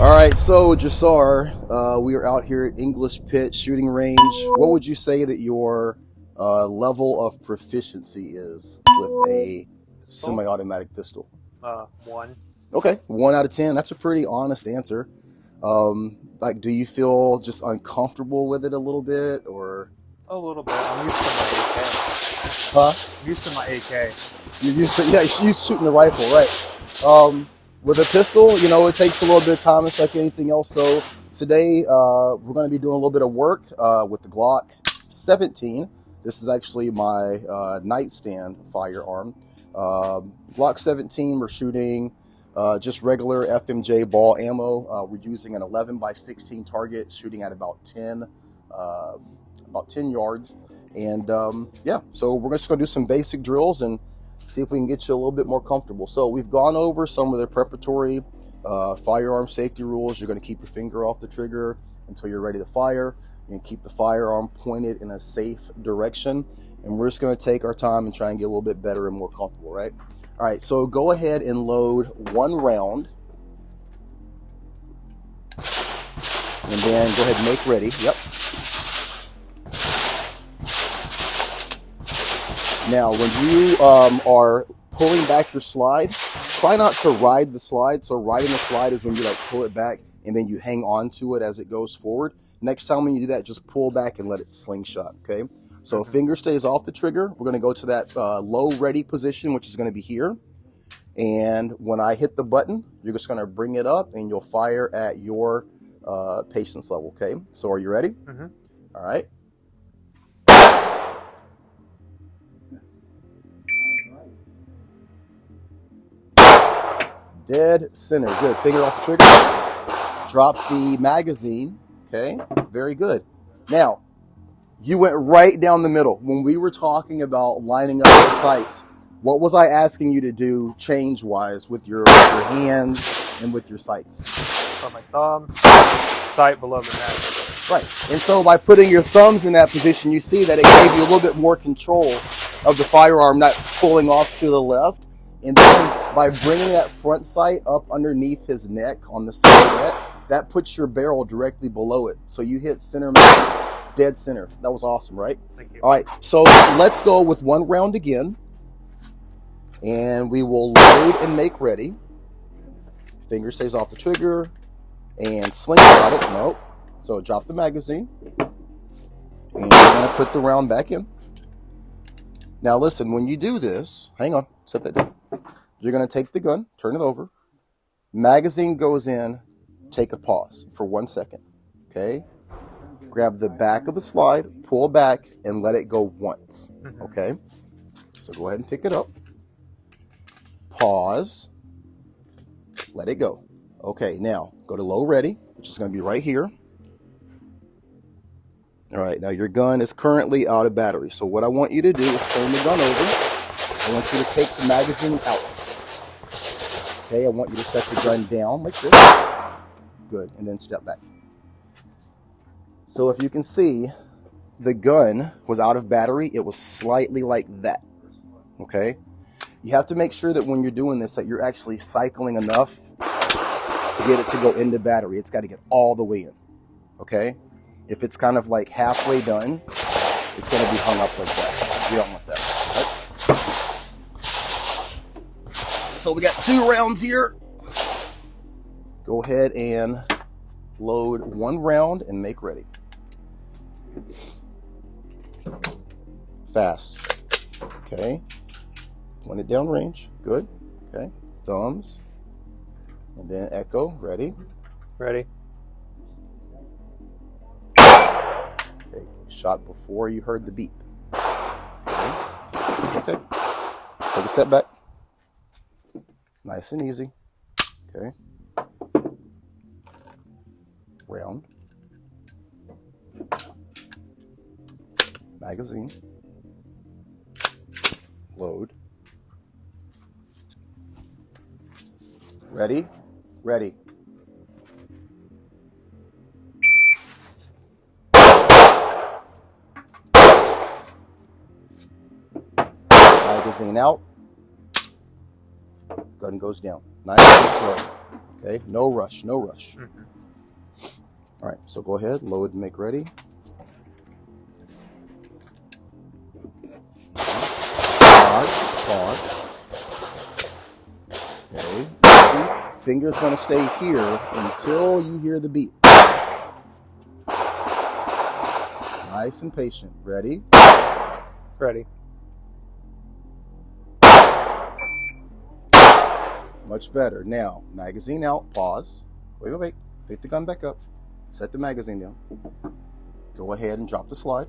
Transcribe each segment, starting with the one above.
All right, so Jasar, we are out here at English Pit Shooting Range. What would you say that your level of proficiency is with a Pistol? semi-automatic pistol? One. Okay, 1 out of 10. That's a pretty honest answer. Like, do you feel just uncomfortable with it a little bit, or A little bit. I'm used to my AK. huh? I'm used to my AK. You shooting the rifle, right? With a pistol, it takes a little bit of time. It's like anything else. So today, we're going to be doing a little bit of work with the Glock 17. This is actually my nightstand firearm. Glock 17. We're shooting just regular FMJ ball ammo. We're using an 11x16 target, shooting at about 10 yards. And yeah, so we're just going to do some basic drills and see if we can get you a little bit more comfortable. So we've gone over some of the preparatory firearm safety rules. You're going to keep your finger off the trigger until you're ready to fire, and keep the firearm pointed in a safe direction. And we're just going to take our time and try and get a little bit better and more comfortable, right? All right, so go ahead and load 1 round. And then go ahead and make ready. Yep. Now, when you are pulling back your slide, try not to ride the slide. So riding the slide is when you pull it back and then you hang on to it as it goes forward. Next time when you do that, just pull back and let it slingshot, okay? So finger stays off the trigger. We're gonna go to that low ready position, which is gonna be here. And when I hit the button, you're just gonna bring it up and you'll fire at your patience level, okay? So are you ready? Mm-hmm. All right. Dead center. Good. Finger off the trigger. Drop the magazine. Okay. Very good. Now, you went right down the middle. When we were talking about lining up the sights, what was I asking you to do change-wise with your hands and with your sights? Put my thumb, sight below the neck. Right. And so by putting your thumbs in that position, you see that it gave you a little bit more control of the firearm, not pulling off to the left. And then by bringing that front sight up underneath his neck on the silhouette, that puts your barrel directly below it. So you hit center mass, dead center. That was awesome, right? Thank you. All right, so let's go with 1 round again. And we will load and make ready. Finger stays off the trigger and slingshot it. Nope. So drop the magazine. And you're going to put the round back in. Now listen, when you do this, hang on, set that down. You're going to take the gun, turn it over. Magazine goes in, take a pause for 1 second. Okay? Grab the back of the slide, pull back, and let it go once. Okay? So go ahead and pick it up. Pause. Let it go. Okay, now go to low ready, which is going to be right here. All right, now your gun is currently out of battery. So what I want you to do is turn the gun over. I want you to take the magazine out. Okay, I want you to set the gun down like this. Good, and then step back. So if you can see, the gun was out of battery. It was slightly like that, okay? You have to make sure that when you're doing this, that you're actually cycling enough to get it to go into battery. It's got to get all the way in, okay? If it's kind of like halfway done, it's going to be hung up like that. We don't want that, right? So we got 2 rounds here. Go ahead and load 1 round and make ready. Fast. Okay. Point it down range. Good. Okay. Thumbs. And then echo. Ready? Ready? Okay. Shot before you heard the beep. Okay. Okay. Take a step back. Nice and easy. Okay. Round. Magazine. Load. Ready? Ready. Magazine out. Gun goes down. Nice and slow. Okay, no rush, no rush. Mm-hmm. All right, so go ahead, load and make ready. Pause. Okay, easy. Finger's gonna stay here until you hear the beep. Nice and patient. Ready? Ready. Much better. Now, magazine out, pause. Wait. Pick the gun back up. Set the magazine down. Go ahead and drop the slide.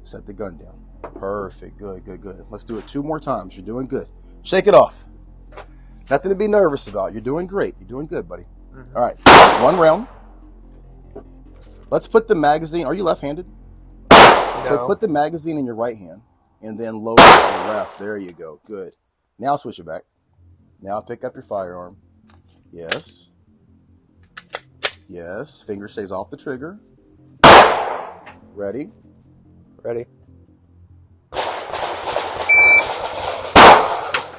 Set the gun down. Perfect. Good. Let's do it 2 more times. You're doing good. Shake it off. Nothing to be nervous about. You're doing great. You're doing good, buddy. Mm-hmm. All right. 1 round. Let's put the magazine. Are you left-handed? No. So put the magazine in your right hand and then load it with your left. There you go. Good. Now switch it back. Now pick up your firearm. Yes. Yes. Finger stays off the trigger. Ready? Ready.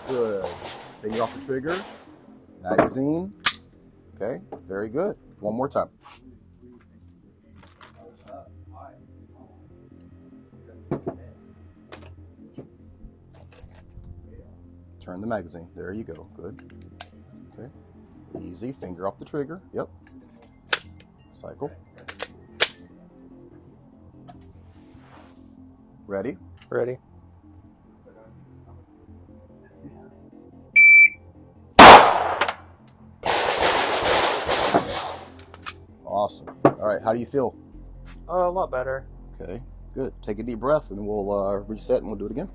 Good. Finger off the trigger. Magazine. Okay. Very good. 1 more time. Turn the magazine. There you go. Good. Okay. Easy. Finger off the trigger. Yep. Cycle. Ready? Ready. Awesome. All right. How do you feel? A lot better. Okay. Good. Take a deep breath and we'll reset and we'll do it again.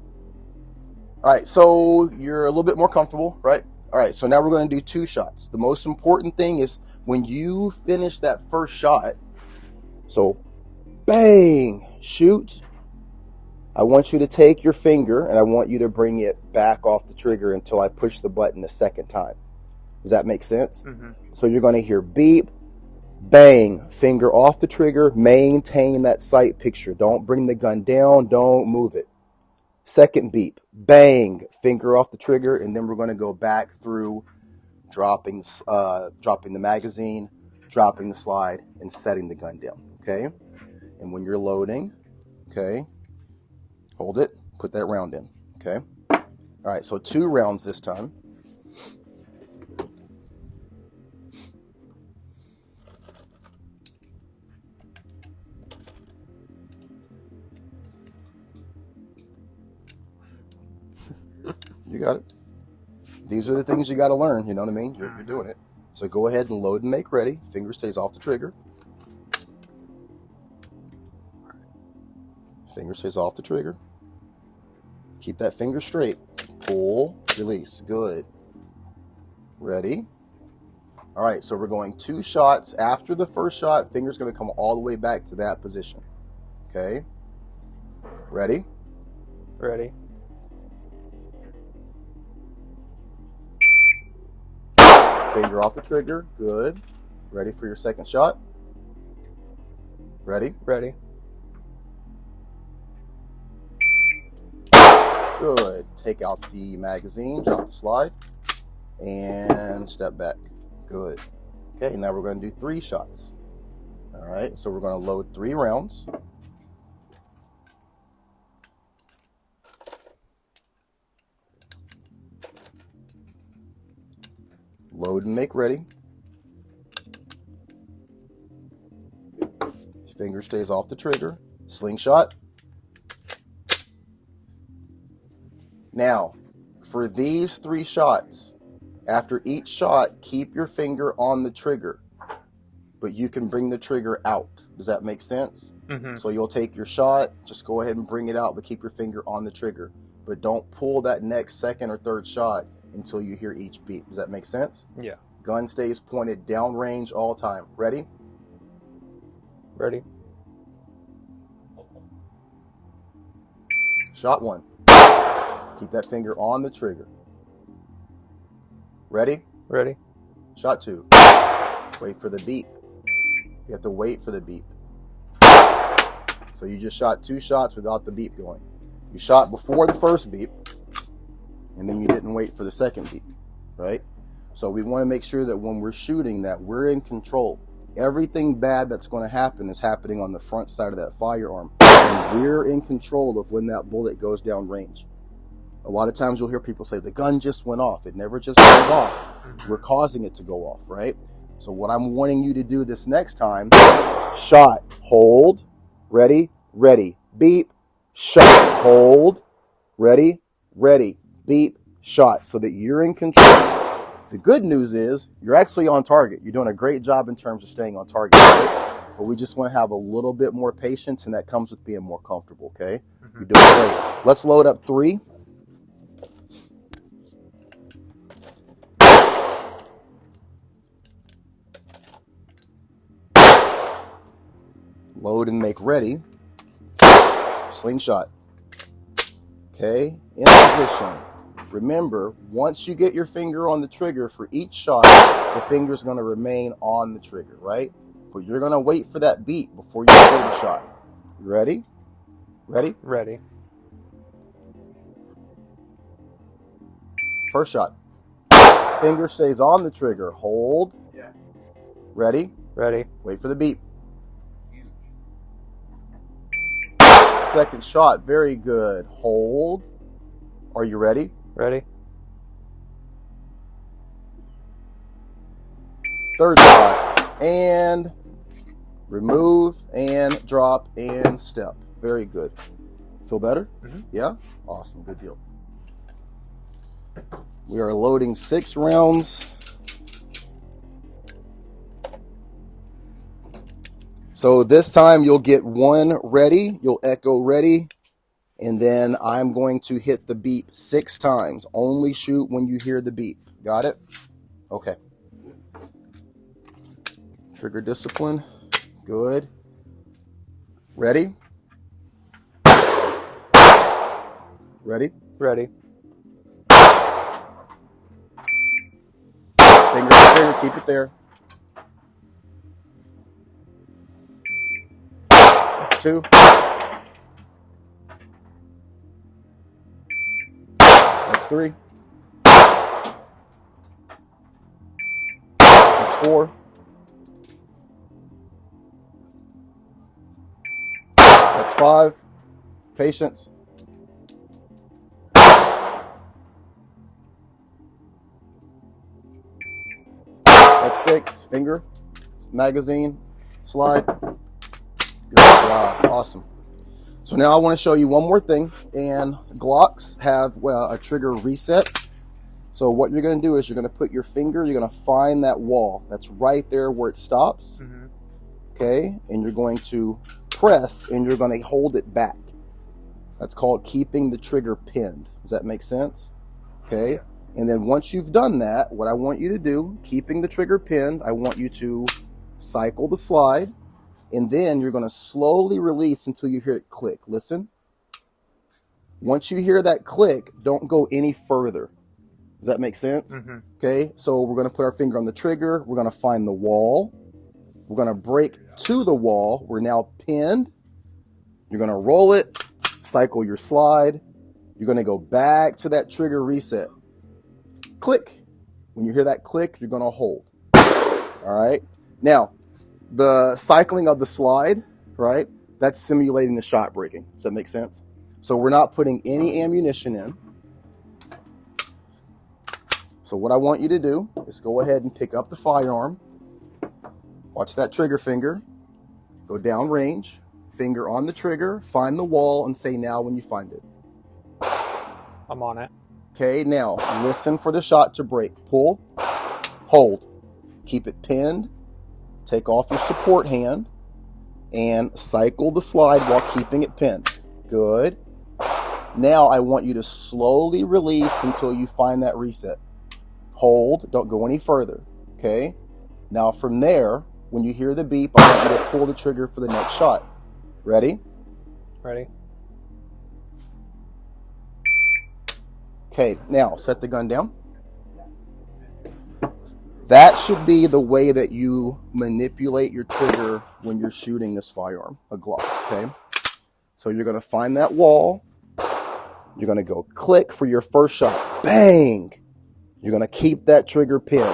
All right. So you're a little bit more comfortable, right? All right. So now we're going to do 2 shots. The most important thing is when you finish that first shot, so bang, shoot. I want you to take your finger and I want you to bring it back off the trigger until I push the button a second time. Does that make sense? Mm-hmm. So you're going to hear beep, bang, finger off the trigger, maintain that sight picture. Don't bring the gun down, don't move it. Second beep, bang, finger off the trigger, and then we're going to go back through dropping the magazine, dropping the slide, and setting the gun down, okay? And when you're loading, okay, hold it, put that round in, okay? All right, so 2 rounds this time. You got it. These are the things you got to learn, you know what I mean? You're doing it. So go ahead and load and make ready. Finger stays off the trigger. Finger stays off the trigger. Keep that finger straight. Pull, release. Good. Ready? All right, so we're going 2 shots. After the first shot, finger's going to come all the way back to that position. Okay? Ready? Ready. Finger off the trigger. Good. Ready for your second shot? Ready? Ready. Good. Take out the magazine, drop the slide, and step back. Good. Okay, now we're going to do 3 shots. All right, so we're going to load 3 rounds. Load and make ready. Finger stays off the trigger. Slingshot. Now, for these 3 shots, after each shot, keep your finger on the trigger, but you can bring the trigger out. Does that make sense? Mm-hmm. So you'll take your shot, just go ahead and bring it out, but keep your finger on the trigger. But don't pull that next second or third shot until you hear each beep. Does that make sense? Yeah. Gun stays pointed downrange all time. Ready? Ready. Shot 1. Keep that finger on the trigger. Ready? Ready. Shot 2. Wait for the beep. You have to wait for the beep. So you just shot 2 shots without the beep going. You shot before the first beep, and then you didn't wait for the second beep, right? So we want to make sure that when we're shooting that we're in control. Everything bad that's going to happen is happening on the front side of that firearm. And we're in control of when that bullet goes down range. A lot of times you'll hear people say, the gun just went off. It never just goes off. We're causing it to go off, right? So what I'm wanting you to do this next time, shot, hold, ready, ready, beep, shot, hold, ready, ready, beep, shot, so that you're in control. The good news is you're actually on target. You're doing a great job in terms of staying on target, right? But we just want to have a little bit more patience, and that comes with being more comfortable, okay? You're doing great. Let's load up 3. Load and make ready. Slingshot. Okay, in position. Remember, once you get your finger on the trigger for each shot, the finger's going to remain on the trigger, right? But you're going to wait for that beat before you pull the shot. You ready? Ready? Ready. First shot. Finger stays on the trigger. Hold. Yeah. Ready? Ready. Wait for the beep. Second shot. Very good. Hold. Are you ready? Ready. Third shot. And remove and drop and step. Very good. Feel better? Yeah? Awesome. Good deal. We are loading 6 rounds. So this time you'll get 1 ready. You'll echo ready. And then I'm going to hit the beep 6 times. Only shoot when you hear the beep. Got it? Okay. Trigger discipline. Good. Ready? Ready? Ready. Finger to finger, keep it there. That's 2. That's 3. That's 4. That's 5. Patience. That's 6. Finger. Magazine. Slide. Good job. Awesome. So now I want to show you one more thing. And Glocks have a trigger reset. So what you're going to do is you're going to put your finger, you're going to find that wall that's right there where it stops. Okay. And you're going to press and you're going to hold it back. That's called keeping the trigger pinned. Does that make sense? Okay. And then once you've done that, what I want you to do, keeping the trigger pinned, I want you to cycle the slide, and then you're going to slowly release until you hear it click. Listen. Once you hear that click, don't go any further. Does that make sense? Okay, so we're going to put our finger on the trigger. We're going to find the wall. We're going to break to the wall. We're now pinned. You're going to roll it, cycle your slide. You're going to go back to that trigger reset. Click. When you hear that click, you're going to hold. All right. Now, the cycling of the slide, right, that's simulating the shot breaking. Does that make sense? So we're not putting any ammunition in. So what I want you to do is go ahead and pick up the firearm. Watch that trigger finger. Go down range. Finger on the trigger. Find the wall and say now when you find it. I'm on it. Okay, now listen for the shot to break. Pull, hold, keep it pinned, take off your support hand, and cycle the slide while keeping it pinned. Good. Now I want you to slowly release until you find that reset. Hold, don't go any further. Okay, now from there, when you hear the beep, I want you to pull the trigger for the next shot. Ready? Ready. Okay, now set the gun down. That should be the way that you manipulate your trigger when you're shooting this firearm, a Glock, okay? So you're gonna find that wall. You're gonna go click for your first shot. Bang! You're going to keep that trigger pin,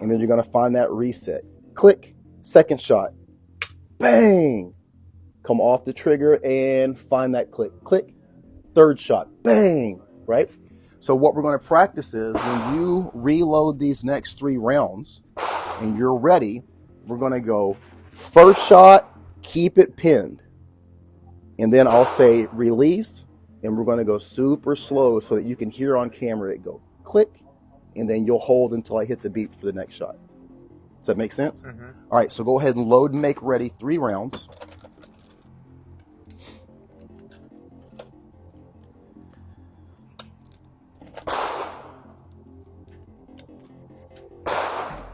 and then you're going to find that reset. Click, second shot, bang, come off the trigger and find that click, click, third shot, bang, right? So what we're going to practice is when you reload these next 3 rounds and you're ready, we're going to go first shot, keep it pinned. And then I'll say release, and we're going to go super slow so that you can hear on camera it go click, and then you'll hold until I hit the beep for the next shot. Does that make sense? Mm-hmm. All right, so go ahead and load and make ready 3 rounds.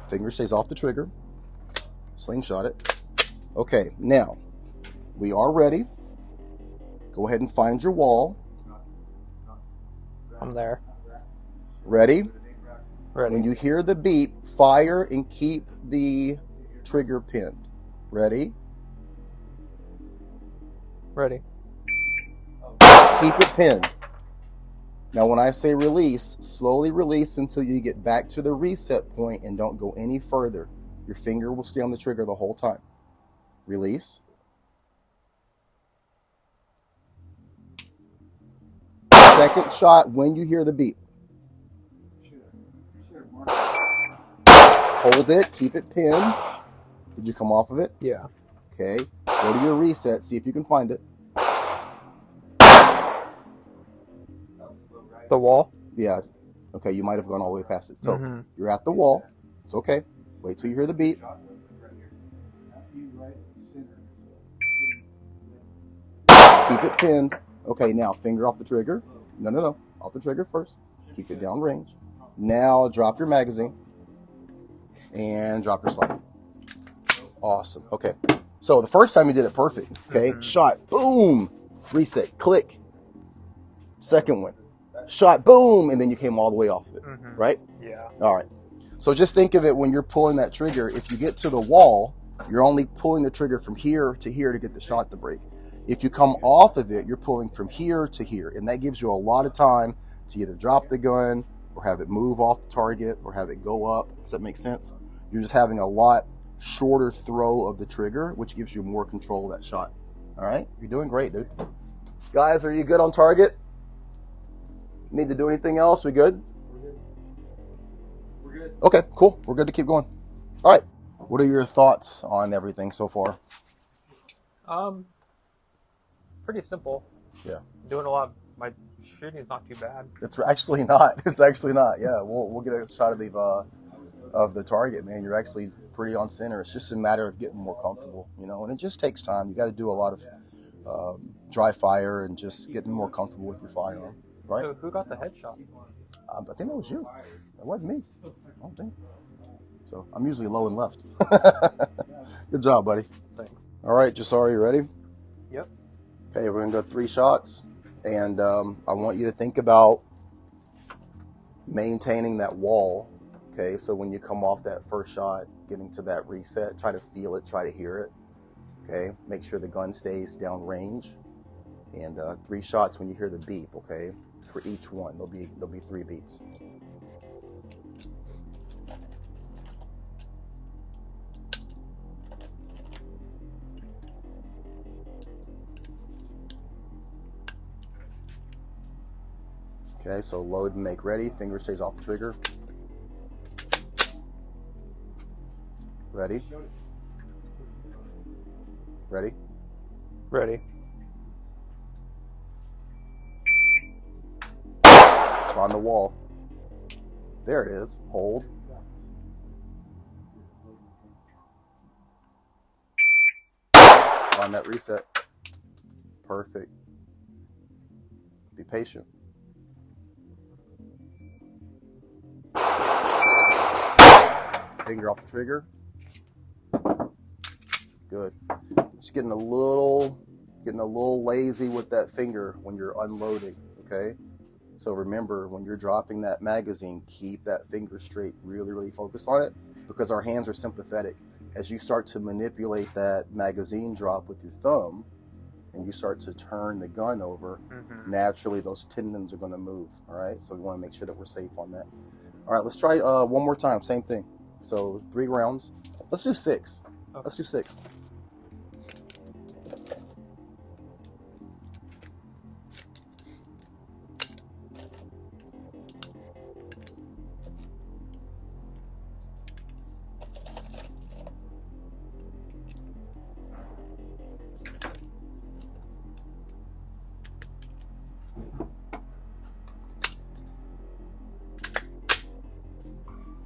Finger stays off the trigger. Slingshot it. Okay, now we are ready. Go ahead and find your wall. I'm there. Ready? Ready. When you hear the beep, fire and keep the trigger pinned. Ready? Ready. Keep it pinned. Now when I say release, slowly release until you get back to the reset point and don't go any further. Your finger will stay on the trigger the whole time. Release. Second shot when you hear the beep. Hold it, keep it pinned. Did you come off of it? Yeah. Okay. Go to your reset, see if you can find it. The wall? Yeah. Okay, you might have gone all the way past it. So you're at the wall. It's okay. Wait till you hear the beep. Keep it pinned. Okay, now finger off the trigger. No. Off the trigger first. Keep it down range. Now drop your magazine and drop your slide. Awesome. Okay. So the first time you did it perfect. Okay. Shot. Boom. Reset. Click. Second one. Shot. Boom. And then you came all the way off of it. Right? Yeah. All right. So just think of it when you're pulling that trigger. If you get to the wall, you're only pulling the trigger from here to here to get the shot to break. If you come off of it, you're pulling from here to here. And that gives you a lot of time to either drop the gun or have it move off the target or have it go up. Does that make sense? You're just having a lot shorter throw of the trigger, which gives you more control of that shot. All right? You're doing great, dude. Guys, are you good on target? Need to do anything else? We good? We're good. Okay, cool. We're good to keep going. All right. What are your thoughts on everything so far? Pretty simple. Yeah. Doing a lot. My shooting's not too bad. It's actually not. It's actually not. Yeah, we'll get a shot of the target, man. You're actually pretty on center. It's just a matter of getting more comfortable, you know, and it just takes time. You got to do a lot of dry fire and just getting more comfortable with your firearm, right? So who got the headshot? I think that was you. That wasn't me. I don't think. So I'm usually low and left. Good job, buddy. Thanks. All right, Jasari, you ready? Yep. Okay, we're gonna go 3 shots, and I want you to think about maintaining that wall. Okay, so when you come off that first shot, getting to that reset, try to feel it, try to hear it. Okay, make sure the gun stays down range, and 3 shots when you hear the beep. Okay, for each one, there'll be 3 beeps. Okay, so load and make ready. Finger stays off the trigger. Ready? Ready? Ready. It's on the wall. There it is. Hold. On that reset. Perfect. Be patient. Finger off the trigger. Good. Just getting a little lazy with that finger when you're unloading, okay? So remember, when you're dropping that magazine, keep that finger straight, really focus on it, because our hands are sympathetic. As you start to manipulate that magazine drop with your thumb, and you start to turn the gun over, naturally those tendons are gonna move, all right? So we wanna make sure that we're safe on that. All right, let's try one more time. Same thing. So 3 rounds. Let's do 6. Okay. Let's do 6.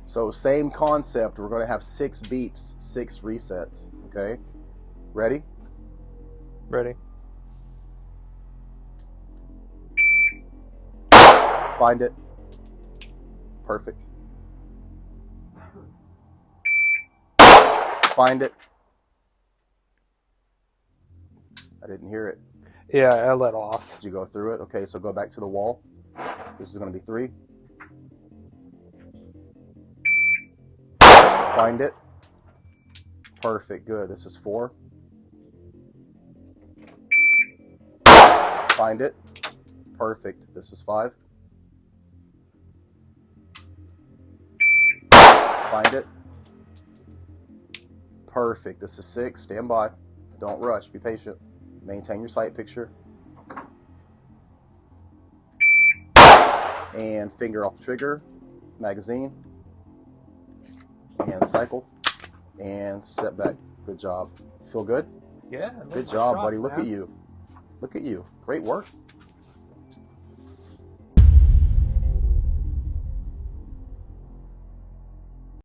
So same concept. We're going to have 6 beeps, 6 resets. Okay, ready? Ready. Find it. Perfect. Find it. I didn't hear it. Yeah, I let off. Did you go through it? Okay, so go back to the wall. This is going to be 3. Find it. Perfect. Good. This is 4. Find it. Perfect. This is 5. Find it. Perfect. This is 6. Stand by. Don't rush. Be patient. Maintain your sight picture. And finger off the trigger. Magazine. And cycle. And step back. Good job. Feel good? Yeah. Good job, buddy. Look at you. Look at you. Great work.